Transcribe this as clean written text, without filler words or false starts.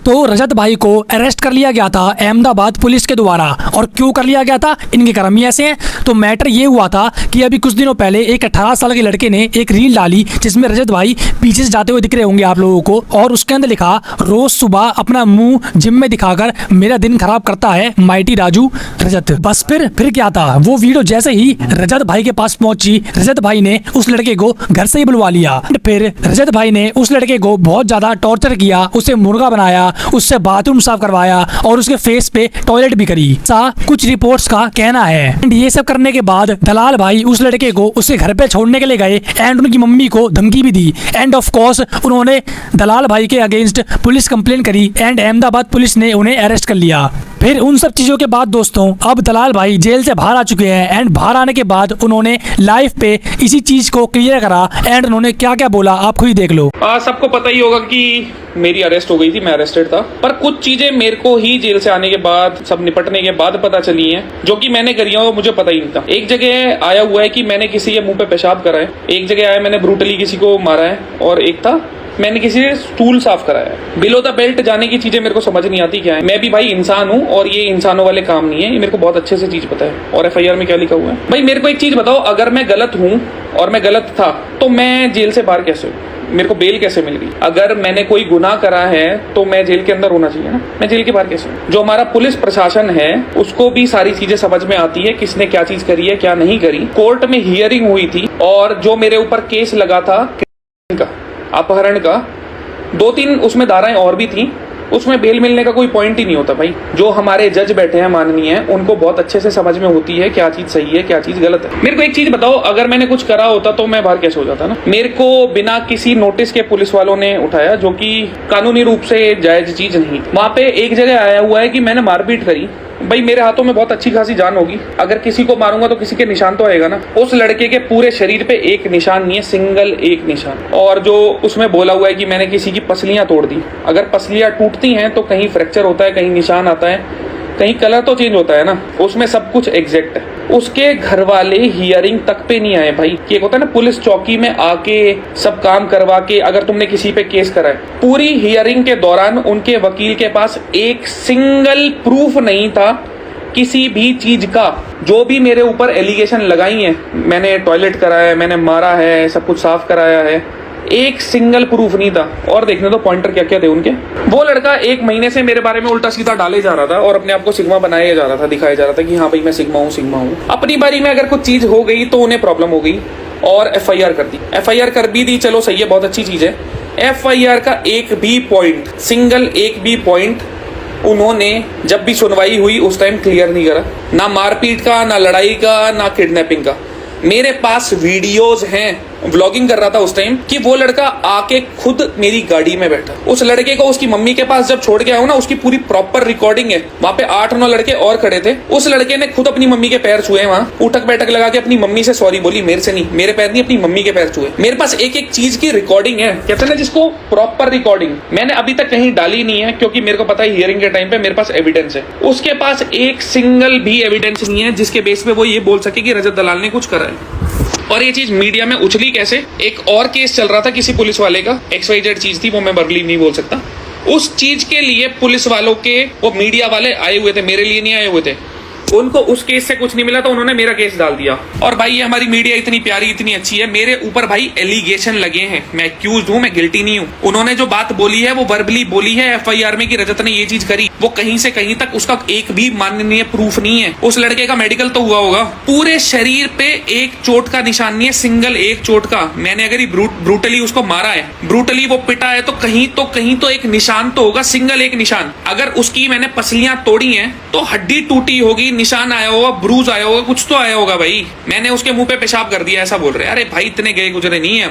तो रजत भाई को अरेस्ट कर लिया गया था अहमदाबाद पुलिस के द्वारा। और क्यों कर लिया गया था, इनके कर्म ही ऐसे हैं। तो मैटर ये हुआ था कि अभी कुछ दिनों पहले एक 18 साल के लड़के ने एक रील डाली जिसमें रजत भाई पीछे से जाते हुए दिख रहे होंगे आप लोगों को, और उसके अंदर लिखा, रोज सुबह अपना मुंह जिम में दिखाकर मेरा दिन खराब करता है माइटी राजू रजत। बस फिर क्या था, वो वीडियो जैसे ही रजत भाई के पास पहुंची, रजत भाई ने उस लड़के को घर से ही बुलवा लिया। फिर रजत भाई ने उस लड़के को बहुत ज्यादा टॉर्चर किया, उसे मुर्गा बनाया, उससे बाथरूम साफ करवाया और उसके फेस पे टॉयलेट भी करी, ऐसा कुछ रिपोर्ट्स का कहना है। एंड ये सब करने के बाद दलाल भाई उस लड़के को उसके घर पे छोड़ने के लिए गए एंड उनकी मम्मी को धमकी भी दी। एंड ऑफ कोर्स उन्होंने दलाल भाई के अगेंस्ट पुलिस कंप्लेन करी एंड अहमदाबाद पुलिस ने उन्हें अरेस्ट कर लिया। फिर उन सब चीजों के बाद दोस्तों अब दलाल भाई जेल से बाहर आ चुके हैं एंड बाहर आने के बाद उन्होंने लाइव पे इसी चीज को क्लियर करा एंड उन्होंने क्या क्या बोला आप खुद ही देख लो। सबको पता ही होगा कि मेरी अरेस्ट हो गई थी, मैं अरेस्टेड था, पर कुछ चीजें मेरे को ही जेल से आने के बाद, सब निपटने के बाद पता चली हैं जो कि मैंने करी है, वो मुझे पता ही नहीं था। एक जगह आया हुआ है कि मैंने किसी के मुंह पे पेशाब करा है, एक जगह आया मैंने ब्रूटली किसी को मारा है, और एक था मैंने किसी से स्टूल साफ कराया है। बिलो द बेल्ट जाने की चीजें मेरे को समझ नहीं आती क्या है। मैं भी भाई इंसान हूँ और ये इंसानों वाले काम नहीं है, ये मेरे को बहुत अच्छे से चीज पता है। और FIR में क्या लिखा हुआ है भाई, मेरे को एक चीज बताओ, अगर मैं गलत हूँ और मैं गलत था तो मैं जेल से बाहर कैसे हूँ, मेरे को बेल कैसे मिल गई? अगर मैंने कोई गुनाह करा है तो मैं जेल के अंदर होना चाहिए ना, मैं जेल के बाहर कैसे हूँ? जो हमारा पुलिस प्रशासन है उसको भी सारी चीजें समझ में आती है, किसने क्या चीज करी है क्या नहीं करी। कोर्ट में हियरिंग हुई थी और जो मेरे ऊपर केस लगा था अपहरण का, 2-3 उसमें धाराएं और भी थी, उसमें बेल मिलने का कोई पॉइंट ही नहीं होता भाई। जो हमारे जज बैठे हैं माननीय, उनको बहुत अच्छे से समझ में होती है क्या चीज सही है क्या चीज गलत है। मेरे को एक चीज बताओ, अगर मैंने कुछ करा होता तो मैं बाहर कैसे हो जाता ना? मेरे को बिना किसी नोटिस के पुलिस वालों ने उठाया, जो कि कानूनी रूप से जायज चीज नहीं। वहां पे एक जगह आया हुआ है कि मैंने मारपीट करी, भाई मेरे हाथों में बहुत अच्छी खासी जान होगी, अगर किसी को मारूंगा तो किसी के निशान तो आएगा ना। उस लड़के के पूरे शरीर पे एक निशान नहीं है, सिंगल एक निशान। और जो उसमें बोला हुआ है कि मैंने किसी की पसलियां तोड़ दी, अगर पसलियां टूटती हैं तो कहीं फ्रैक्चर होता है, कहीं निशान आता है, कहीं कलर तो चेंज होता है ना, उसमें सब कुछ एग्जैक्ट है। उसके घर वाले हियरिंग तक पे नहीं आए भाई। कि एक होता है ना पुलिस चौकी में आके सब काम करवा के, अगर तुमने किसी पे केस करा है, पूरी हियरिंग के दौरान उनके वकील के पास एक सिंगल प्रूफ नहीं था किसी भी चीज का। जो भी मेरे ऊपर एलिगेशन लगाई है, मैंने टॉयलेट कराया है, मैंने मारा है, सब कुछ साफ कराया है, एक सिंगल प्रूफ नहीं था। और देखने तो पॉइंटर क्या क्या थे उनके। वो लड़का 1 महीने से मेरे बारे में उल्टा सीधा डाले जा रहा था और अपने आप को सिग्मा बनाया जा रहा था, दिखाया जा रहा था कि हाँ भाई मैं सिग्मा हूँ। अपनी बारी में अगर कुछ चीज हो गई तो उन्हें प्रॉब्लम हो गई और FIR कर दी। FIR कर भी दी, चलो सही है, बहुत अच्छी चीज है। FIR का एक भी पॉइंट, सिंगल एक भी पॉइंट उन्होंने जब भी सुनवाई हुई उस टाइम क्लियर नहीं करा, ना मारपीट का, ना लड़ाई का, ना किडनैपिंग का। मेरे पास वीडियोज हैं, व्लॉगिंग कर रहा था उस टाइम, कि वो लड़का आके खुद मेरी गाड़ी में बैठा। उस लड़के को उसकी मम्मी के पास जब छोड़ के आया हूं ना, उसकी पूरी प्रॉपर रिकॉर्डिंग है। वहां पे 8-9 लड़के और खड़े थे, उस लड़के ने खुद अपनी मम्मी के पैर छुए, वहां उठक बैठक लगा के अपनी मम्मी से सॉरी बोली, मेरे से नहीं, मेरे पैर नहीं, अपनी मम्मी के पैर छुए। मेरे पास एक एक चीज की रिकॉर्डिंग है, कहते हैं जिसको प्रॉपर रिकॉर्डिंग। मैंने अभी तक कहीं डाली नहीं है क्योंकि मेरे को पता है हियरिंग के टाइम पे मेरे पास एविडेंस है। उसके पास एक सिंगल भी एविडेंस नहीं है जिसके बेस पे वो ये बोल सके कि रजत दलाल ने कुछ करा है। और ये चीज मीडिया में उछली कैसे? एक और केस चल रहा था किसी पुलिस वाले का, XYZ चीज थी, वो मैं बर्ली नहीं बोल सकता। उस चीज के लिए पुलिस वालों के वो मीडिया वाले आए हुए थे, मेरे लिए नहीं आए हुए थे। उनको उस केस से कुछ नहीं मिला तो उन्होंने मेरा केस डाल दिया। और भाई ये हमारी मीडिया इतनी प्यारी, इतनी अच्छी है, मेरे ऊपर भाई एलिगेशन लगे हैं, मैं एक्यूज हूं, मैं गिल्टी नहीं हूं। उन्होंने जो बात बोली है वो वर्बली बोली है FIR में कि रजत ने ये चीज करी, वो कहीं से कहीं तक उसका एक भी माननीय प्रूफ नहीं है। उस लड़के का मेडिकल तो हुआ होगा, पूरे शरीर पे एक चोट का निशान नहीं है, सिंगल एक चोट का। मैंने अगर ब्रूटली उसको मारा है, ब्रूटली वो पिटा है, तो कहीं तो एक निशान तो होगा, सिंगल एक निशान। अगर उसकी मैंने पसलियां तोड़ी हैं तो हड्डी टूटी होगी, निशान आया होगा, ब्रूज आया होगा, कुछ तो आया होगा भाई। मैंने उसके मुंह पे पेशाब कर दिया ऐसा बोल रहे। अरे भाई इतने गए गुजरे नहीं है।